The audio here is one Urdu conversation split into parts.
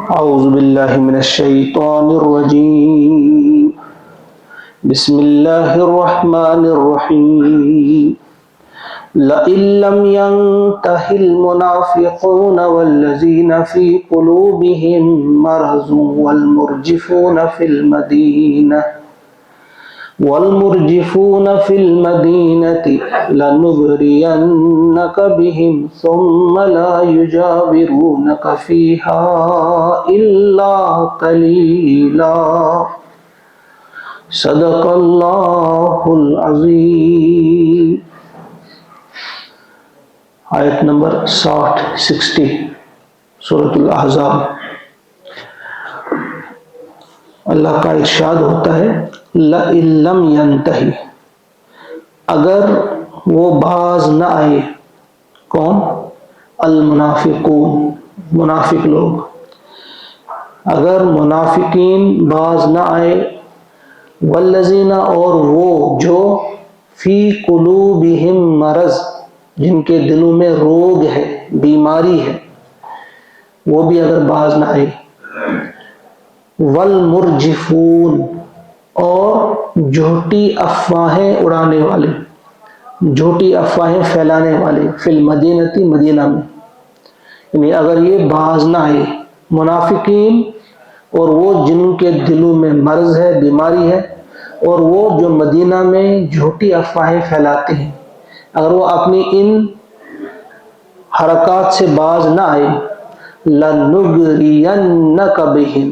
أعوذ بالله من الشيطان الرجيم بسم الله الرحمن الرحيم لئن لم ينته المنافقون والذين في قلوبهم مرض والمرجفون في المدينة لنغرينك بهم ثم لا يجاورونك فيها إلا قليلا صدق اللہ العظیم۔ آیت نمبر 60 سورۃ الاحزاب۔ اللہ کا ارشاد ہوتا ہے لئن لم ینتہی، اگر وہ باز نہ آئے، کون؟ المنافقون، منافق لوگ، اگر منافقین باز نہ آئے، والذین، اور وہ جو فی قلوبہم مرض، جن کے دلوں میں روگ ہے، بیماری ہے، وہ بھی اگر باز نہ آئے، والمرجفون، اور جھوٹی افواہیں اڑانے والے، جھوٹی افواہیں پھیلانے والے، فی المدینتی، مدینہ میں، یعنی اگر یہ باز نہ آئے منافقین اور وہ جن کے دلوں میں مرض ہے، بیماری ہے، اور وہ جو مدینہ میں جھوٹی افواہیں پھیلاتے ہیں، اگر وہ اپنی ان حرکات سے باز نہ آئے، لَنُغْرِيَنَّكَ بِهِمْ،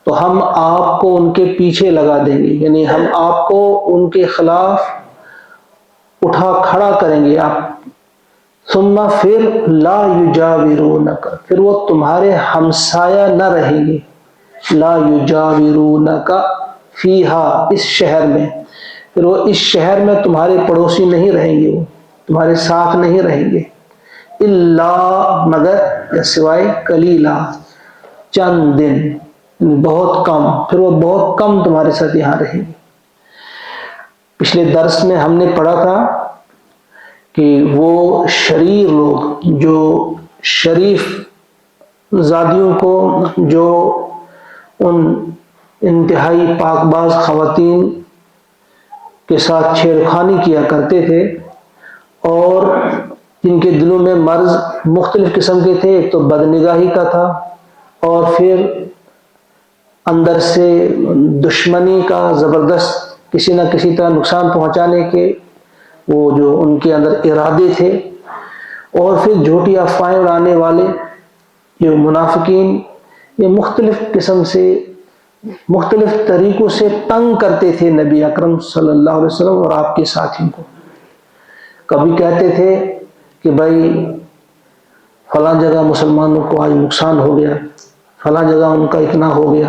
تو ہم آپ کو ان کے پیچھے لگا دیں گے، یعنی ہم آپ کو ان کے خلاف اٹھا کھڑا کریں گے۔ آپ ثم، پھر لا یجاورونک، پھر وہ تمہارے ہمسایہ نہ رہیں گے، لا یجاورونک فیہا، اس شہر میں، پھر وہ اس شہر میں تمہارے پڑوسی نہیں رہیں گے، وہ تمہارے ساتھ نہیں رہیں گے، الا، مگر یا سوائے، قلیلا، چند دن، بہت کم، پھر وہ بہت کم تمہارے ساتھ یہاں رہیں گے۔ پچھلے درس میں ہم نے پڑھا تھا کہ وہ شریر لوگ، جو شریف زادیوں کو، جو ان انتہائی پاک باز خواتین کے ساتھ چھیڑخانی کیا کرتے تھے، اور جن کے دلوں میں مرض مختلف قسم کے تھے، ایک تو بدنگاہی کا تھا، اور پھر اندر سے دشمنی کا، زبردست کسی نہ کسی طرح نقصان پہنچانے کے وہ جو ان کے اندر ارادے تھے، اور پھر جھوٹی افواہیں اڑانے والے جو منافقین، یہ مختلف قسم سے، مختلف طریقوں سے تنگ کرتے تھے نبی اکرم صلی اللہ علیہ وسلم اور آپ کے ساتھیوں کو۔ کبھی کہتے تھے کہ بھائی فلاں جگہ مسلمانوں کو آج نقصان ہو گیا، فلاں جگہ ان کا اتنا ہو گیا،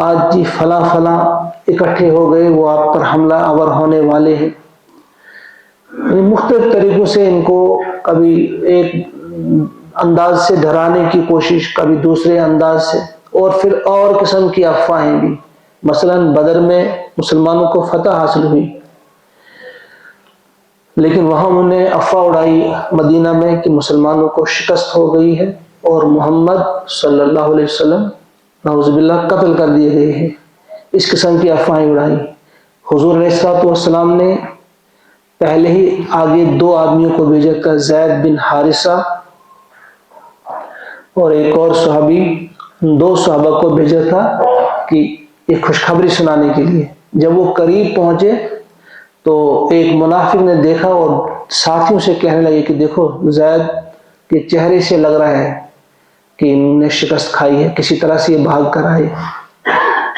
آج جی فلاں فلاں اکٹھے ہو گئے، وہ آپ پر حملہ آور ہونے والے ہیں۔ مختلف طریقوں سے ان کو کبھی ایک انداز سے ڈرانے کی کوشش، کبھی دوسرے انداز سے، اور پھر اور قسم کی افواہیں بھی۔ مثلا بدر میں مسلمانوں کو فتح حاصل ہوئی، لیکن وہاں انہوں نے افواہ اڑائی مدینہ میں کہ مسلمانوں کو شکست ہو گئی ہے، اور محمد صلی اللہ علیہ وسلم نعوذ باللہ قتل کر دیے گئے ہیں۔ اس قسم کی افواہیں اڑائی۔ حضور علیہ الصلوۃ والسلام نے پہلے ہی آگے 2 آدمیوں کو بھیجا تھا، زید بن حارثہ اور ایک اور صحابی، 2 صحابہ کو بھیجا تھا کہ ایک خوشخبری سنانے کے لیے۔ جب وہ قریب پہنچے تو ایک منافق نے دیکھا اور ساتھیوں سے کہنے لگے کہ دیکھو زید کے چہرے سے لگ رہا ہے کہ انہوں نے شکست کھائی ہے، کسی طرح سے یہ بھاگ کر آئے۔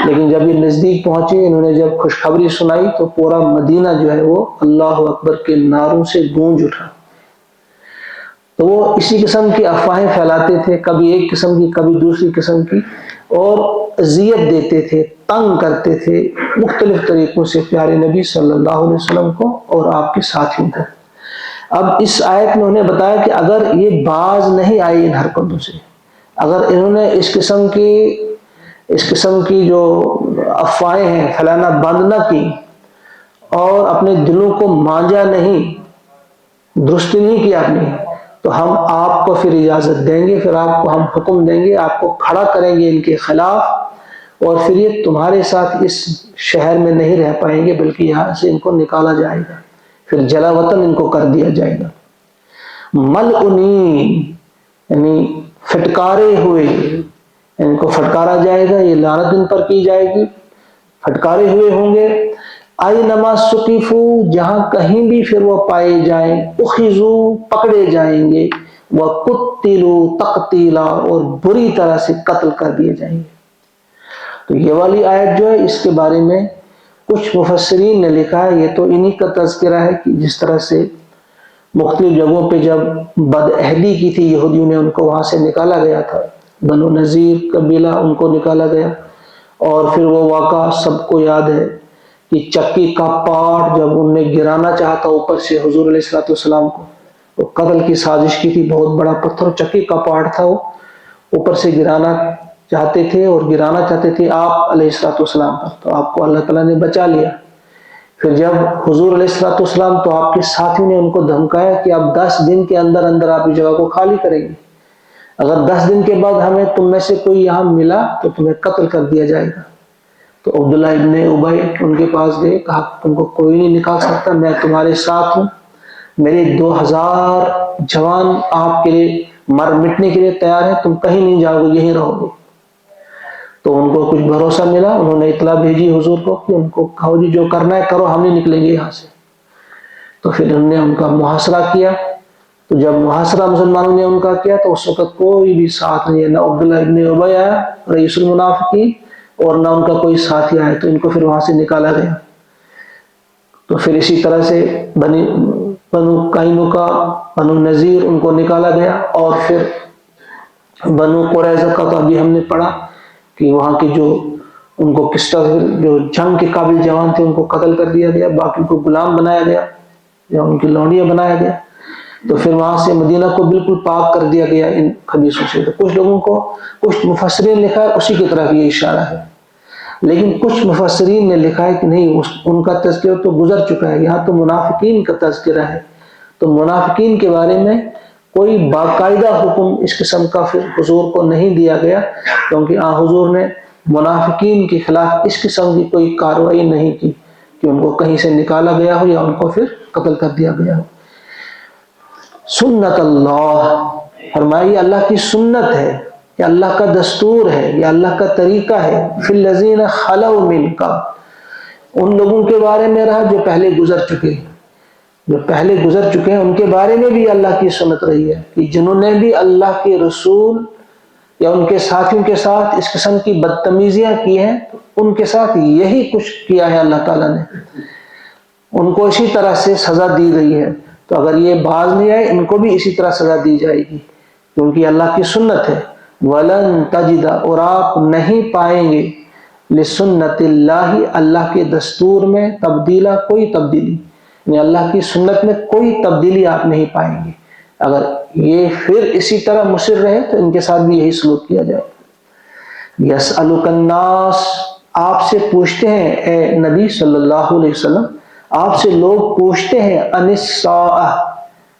لیکن جب یہ نزدیک پہنچے، انہوں نے جب خوشخبری سنائی تو پورا مدینہ جو ہے وہ اللہ اکبر کے نعروں سے گونج اٹھا۔ تو وہ اسی قسم کی افواہیں پھیلاتے تھے، کبھی ایک قسم کی، کبھی دوسری قسم کی، اور اذیت دیتے تھے، تنگ کرتے تھے مختلف طریقوں سے پیارے نبی صلی اللہ علیہ وسلم کو اور آپ کے ساتھیوں کو۔ اب اس آیت میں انہیں بتایا کہ اگر یہ باز نہیں آئی ان حرکتوں سے، اگر انہوں نے اس قسم کی جو افواہیں ہیں پھیلانا بند نہ کی، اور اپنے دلوں کو مانجا نہیں، درست نہیں کیا اپنی، تو ہم آپ کو پھر اجازت دیں گے، پھر آپ کو ہم حکم دیں گے، آپ کو کھڑا کریں گے ان کے خلاف، اور پھر یہ تمہارے ساتھ اس شہر میں نہیں رہ پائیں گے، بلکہ یہاں سے ان کو نکالا جائے گا، پھر جلا وطن ان کو کر دیا جائے گا۔ ملعونین یعنی پھٹکارے ہوئے، ان کو پھٹکارا جائے گا، یہ لعنت ان پر کی جائے گی، پھٹکارے ہوئے ہوں گے۔ اینما ثقفوا جہاں کہیں بھی پھر وہ پائے جائیں، اخذوا پکڑے جائیں گے، وقتلوا تقتیلا اور بری طرح سے قتل کر دیے جائیں گے۔ تو یہ والی آیت جو ہے اس کے بارے میں کچھ مفسرین نے لکھا ہے، یہ تو انہی کا تذکرہ ہے کہ جس طرح سے مختلف جگہوں پہ جب بدعہدی کی تھی یہودیوں نے، ان کو وہاں سے نکالا گیا تھا، بنو نذیر قبیلہ ان کو نکالا گیا، اور پھر وہ واقعہ سب کو یاد ہے کہ چکی کا پاٹ جب ان نے گرانا چاہا تھا اوپر سے حضور علیہ السلام کو، وہ قتل کی سازش کی تھی، بہت بڑا پتھر چکی کا پاٹ تھا، وہ اوپر سے گرانا چاہتے تھے، اور گرانا چاہتے تھے آپ علیہ السلام پر، تو آپ کو اللہ تعالیٰ نے بچا لیا۔ پھر جب حضور علیہ السلام تو آپ کے ساتھیوں نے ان کو دھمکایا کہ آپ 10 دن کے اندر اندر آپ اس جگہ کو خالی کریں گے، اگر 10 دن کے بعد ہمیں تم میں سے کوئی یہاں ملا تو تمہیں قتل کر دیا جائے گا۔ تو عبداللہ ابن ابی ان کے پاس گئے، کہا تم کو کوئی نہیں نکال سکتا، میں تمہارے ساتھ ہوں، میرے 2000 جوان آپ کے لیے مٹنے کے لیے تیار ہیں، تم کہیں نہیں جاؤ گے، یہیں رہو گے۔ تو ان کو کچھ بھروسہ ملا، انہوں نے اطلاع بھیجی حضور کو کہ ان کو کہو جی جو کرنا ہے کرو، ہم نہیں نکلیں گے یہاں سے۔ تو پھر انہوں نے ان کا محاصرہ کیا۔ تو جب محاصرہ مسلمانوں نے ان کا کیا تو اس وقت کوئی بھی ساتھ نہیں ہے، نہ عبداللہ ابن ابی آیا رئیس المنافقین، اور نہ ان کا کوئی ساتھی آیا، تو ان کو پھر وہاں سے نکالا گیا۔ تو پھر اسی طرح سے بنو قینقاع، بنو نذیر ان کو نکالا گیا، اور پھر بنو قریظہ کا تو ابھی ہم نے پڑھا کہ وہاں کے جو ان کو کس طرح جو جنگ کے قابل جوان تھے ان کو قتل کر دیا گیا، باقی کو غلام بنایا گیا یا ان کی لونڈیاں بنایا گیا۔ تو پھر وہاں سے مدینہ کو بالکل پاک کر دیا گیا ان خبیثوں سے۔ تو کچھ لوگوں کو، کچھ مفسرین نے لکھا ہے اسی کی طرف یہ اشارہ ہے، لیکن کچھ مفسرین نے لکھا ہے کہ نہیں، ان کا تذکرہ تو گزر چکا ہے، یہاں تو منافقین کا تذکرہ ہے۔ تو منافقین کے بارے میں کوئی باقاعدہ حکم اس قسم کا پھر حضور کو نہیں دیا گیا، کیونکہ حضور نے منافقین کے خلاف اس قسم کی کوئی کارروائی نہیں کی کہ ان کو کہیں سے نکالا گیا ہو یا ان کو پھر قتل کر دیا گیا ہو۔ سنت اللہ، فرمائیے اللہ کی سنت ہے، یہ اللہ کا دستور ہے، یہ اللہ کا طریقہ ہے، فی الذین خلوا من قبل، ان لوگوں کے بارے میں رہا جو پہلے گزر چکے، جو پہلے گزر چکے ہیں ان کے بارے میں بھی اللہ کی سنت رہی ہے کہ جنہوں نے بھی اللہ کے رسول یا ان کے ساتھیوں کے ساتھ اس قسم کی بدتمیزیاں کی ہیں، ان کے ساتھ یہی کچھ کیا ہے اللہ تعالیٰ نے، ان کو اسی طرح سے سزا دی گئی ہے۔ تو اگر یہ باز نہیں آئے ان کو بھی اسی طرح سزا دی جائے گی، کیونکہ اللہ کی سنت ہے۔ وَلَن تَجِدَ، اور آپ نہیں پائیں گے، لِسُنَّتِ اللَّهِ، اللہ کے دستور میں تبدیلا، کوئی تبدیلی، یعنی اللہ کی سنت میں کوئی تبدیلی آپ نہیں پائیں گے۔ اگر یہ پھر اسی طرح مصر رہے تو ان کے ساتھ بھی یہی سلوک کیا جائے۔ یسألک الناس، آپ سے پوچھتے ہیں اے نبی صلی اللہ علیہ وسلم، آپ سے لوگ پوچھتے ہیں عن الساعہ،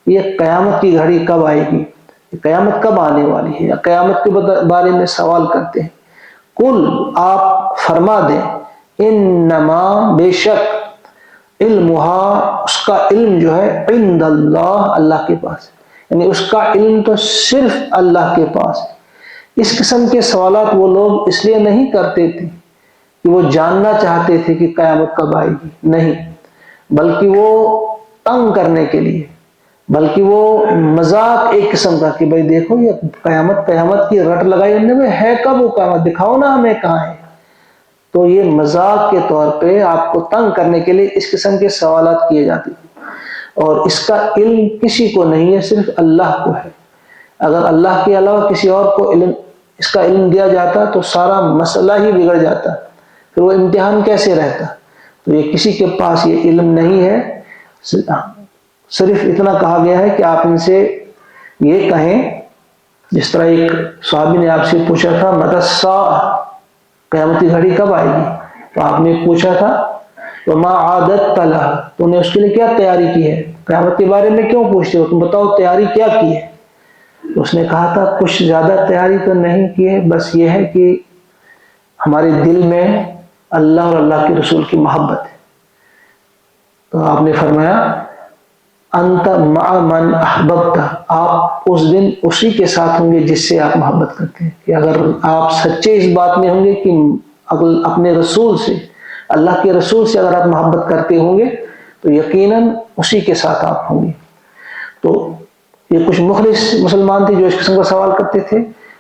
یہ قیامت کی گھڑی کب آئے گی، قیامت کب آنے والی ہے، یا قیامت کے بارے میں سوال کرتے ہیں۔ کل، آپ فرما دیں، انما، بے شک، علمها، اس کا علم جو ہے، عند اللہ، اللہ کے پاس، یعنی اس کا علم تو صرف اللہ کے پاس ہے۔ اس قسم کے سوالات وہ لوگ اس لیے نہیں کرتے تھے کہ وہ جاننا چاہتے تھے کہ قیامت کب آئے گی، نہیں، بلکہ وہ تنگ کرنے کے لیے، بلکہ وہ مذاق ایک قسم کا کہ بھئی دیکھو یہ قیامت کی رٹ لگائی انہوں نے، ہے کب وہ قیامت، دکھاؤ نا ہمیں کہاں ہے۔ تو یہ مذاق کے طور پہ آپ کو تنگ کرنے کے لیے اس قسم کے سوالات کیے جاتے ہیں، اور اس کا علم کسی کو نہیں ہے، صرف اللہ کو ہے۔ اگر اللہ کے علاوہ کسی اور کو اس کا علم دیا جاتا تو سارا مسئلہ ہی بگڑ جاتا، پھر وہ امتحان کیسے رہتا۔ تو یہ کسی کے پاس یہ علم نہیں ہے، صرف اتنا کہا گیا ہے کہ آپ ان سے یہ کہیں، جس طرح ایک صحابی نے آپ سے پوچھا تھا متی الساعہ، قیامت کی گھڑی کب آئے گی، تو آپ نے پوچھا تھا وما عادت لها، تو نے اس کے لیے کیا تیاری کی ہے؟ قیامت کے بارے میں کیوں پوچھتے ہو؟ تم بتاؤ تیاری کیا کی ہے؟ اس نے کہا تھا کچھ زیادہ تیاری تو نہیں کی ہے، بس یہ ہے کہ ہمارے دل میں اللہ اور اللہ کے رسول کی محبت ہے۔ تو آپ نے فرمایا انت مع من احببت، آپ اس دن اسی کے ساتھ ہوں گے جس سے آپ محبت کرتے ہیں۔ کہ اگر آپ سچے اس بات میں ہوں گے کہ اپنے رسول سے، اللہ کے رسول سے اگر آپ محبت کرتے ہوں گے تو یقیناً اسی کے ساتھ آپ ہوں گے۔ تو یہ کچھ مخلص مسلمان تھے جو اس قسم کا سوال کرتے تھے،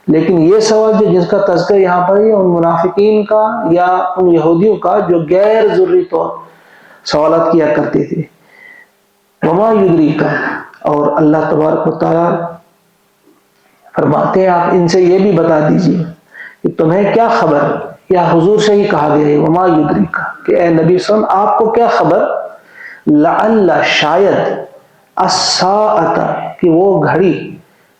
لیکن یہ سوال جس کا تذکر یہاں پر ہے ان منافقین کا یا ان یہودیوں کا جو غیر ضروری طور سوالات کیا کرتے تھے۔ وما یدریک، اور اللہ تبارک و تعالیٰ فرماتے ہیں آپ ان سے یہ بھی بتا دیجیے کہ تمہیں کیا خبر، یا حضور سے ہی کہا گیا ہے وما یدریک، کہ اے نبی صلی اللہ علیہ وسلم آپ کو کیا خبر، لعل شاید، الساعۃ کہ وہ گھڑی،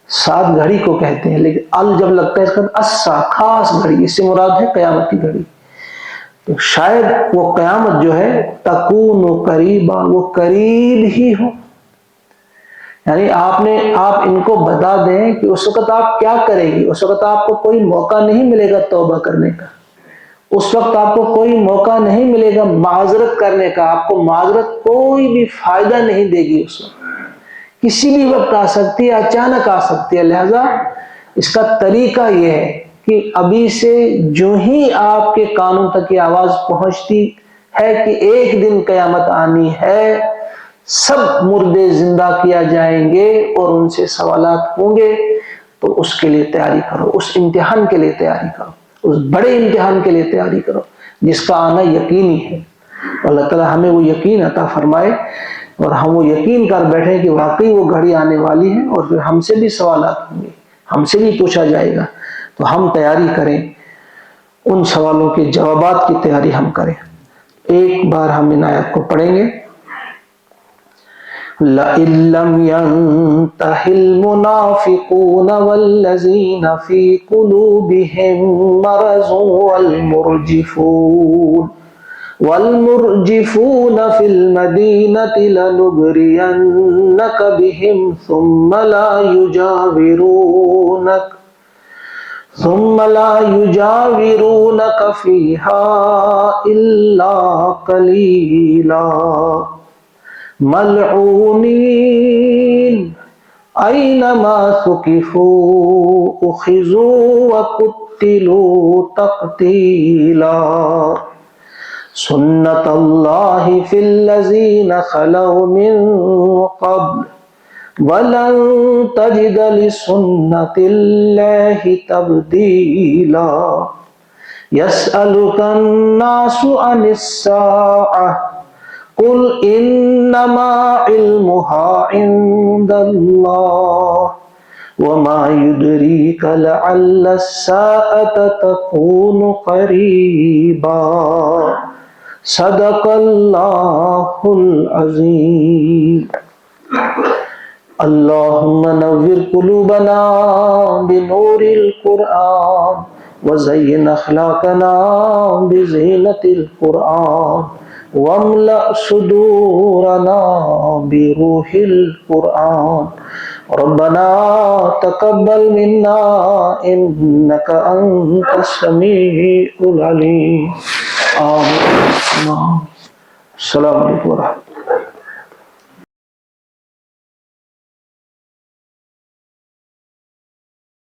سات گھڑی کو کہتے ہیں لیکن ال جب لگتا ہے اس کا السا خاص گھڑی، اس سے مراد ہے قیامت کی گھڑی، تو شاید وہ قیامت جو ہے تکون قریبا، وہ قریب ہی ہو۔ یعنی آپ ان کو بتا دیں کہ اس وقت آپ کیا کریں گے، اس وقت آپ کو کوئی موقع نہیں ملے گا توبہ کرنے کا، اس وقت آپ کو کوئی موقع نہیں ملے گا معذرت کرنے کا، آپ کو معذرت کوئی بھی فائدہ نہیں دے گی، اس وقت کسی بھی وقت آ سکتی ہے، اچانک آ سکتی ہے۔ لہذا اس کا طریقہ یہ ہے کہ ابھی سے جو ہی آپ کے کانوں تک یہ آواز پہنچتی ہے کہ ایک دن قیامت آنی ہے، سب مردے زندہ کیا جائیں گے اور ان سے سوالات ہوں گے، تو اس کے لیے تیاری کرو، اس امتحان کے لیے تیاری کرو، اس بڑے امتحان کے لیے تیاری کرو جس کا آنا یقینی ہے۔ اللہ تعالیٰ ہمیں وہ یقین عطا فرمائے اور ہم وہ یقین کر بیٹھیں کہ واقعی وہ گھڑی آنے والی ہے اور پھر ہم سے بھی سوالات ہوں گے، ہم سے بھی پوچھا جائے گا، تو ہم تیاری کریں، ان سوالوں کے جوابات کی تیاری ہم کریں۔ ایک بار ہم ان آیات کو پڑھیں گے۔ لَئِن لَّمْ يَنْتَهِ الْمُنَافِقُونَ وَالَّذِينَ فِي قُلُوبِهِم مَّرَضٌ وَالْمُرْجِفُونَ فِي الْمَدِينَةِ لَنُغْرِيَنَّكَ بِهِمْ ثُمَّ لَا يُجَاوِرُونَكَ فِيهَا إِلَّا قَلِيلًا مَلْعُونِينَ أَيْنَمَا ثُقِفُوا أُخِذُوا وَقُتِّلُوا تَقْتِيلًا سُنَّتَ اللَّهِ فِي الَّذِينَ خَلَوْا مِن قَبْلُ وَلَن تَجِدَ لِسُنَّتِ اللَّهِ تَبْدِيلًا يَسْأَلُكَ النَّاسُ عَنِ السَّاعَةِ قُلْ إِنَّمَا عِلْمُهَا عِندَ اللَّهِ وَمَا يُدْرِيكَ لَعَلَّ السَّاعَةَ تَكُونُ قَرِيبًا صدق اللہ العظیم۔ اللہم نور قلوبنا بنور القرآن وزین اخلاقنا بزینت القرآن واملأ صدورنا بروح القرآن ربنا تقبل منا انك انت السميع العليم آمين۔ السلام علیکم ورحمۃ اللہ۔